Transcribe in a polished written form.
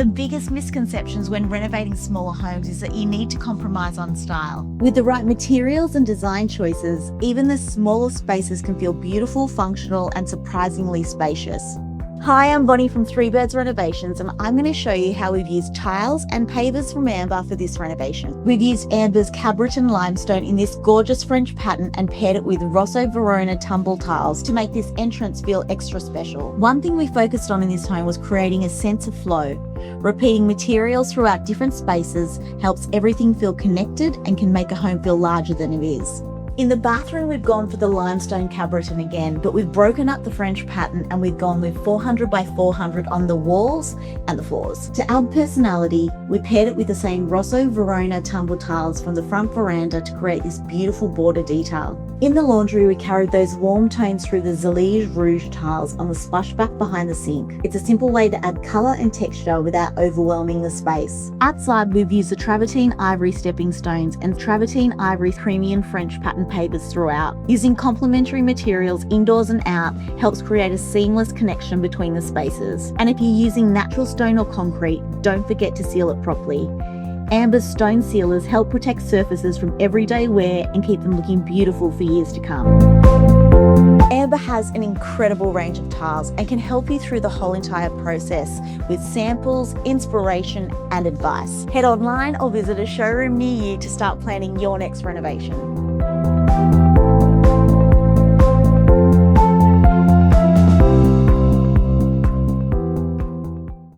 the biggest misconceptions when renovating smaller homes is that you need to compromise on style. With the right materials and design choices, even the smallest spaces can feel beautiful, functional, and surprisingly spacious. Hi, I'm Bonnie from Three Birds Renovations, and I'm going to show you how we've used tiles and pavers from Amber for this renovation. We've used Amber's Cabritan limestone in this gorgeous French pattern and paired it with Rosso Verona tumble tiles to make this entrance feel extra special. One thing we focused on in this home was creating a sense of flow. Repeating materials throughout different spaces helps everything feel connected and can make a home feel larger than it is. In the bathroom, we've gone for the limestone Cabritan again, but we've broken up the French pattern and we've gone with 400 by 400 on the walls and the floors. To add personality, we paired it with the same Rosso Verona tumble tiles from the front veranda to create this beautiful border detail. In the laundry, we carried those warm tones through the Zallige Rouge tiles on the splashback behind the sink. It's a simple way to add colour and texture without overwhelming the space. Outside, we've used the travertine ivory stepping stones and travertine ivory premium French pattern pavers throughout. Using complementary materials indoors and out helps create a seamless connection between the spaces. And if you're using natural stone or concrete, don't forget to seal it properly. Amber's stone sealers help protect surfaces from everyday wear and keep them looking beautiful for years to come. Amber has an incredible range of tiles and can help you through the whole entire process with samples, inspiration, and advice. Head online or visit a showroom near you to start planning your next renovation.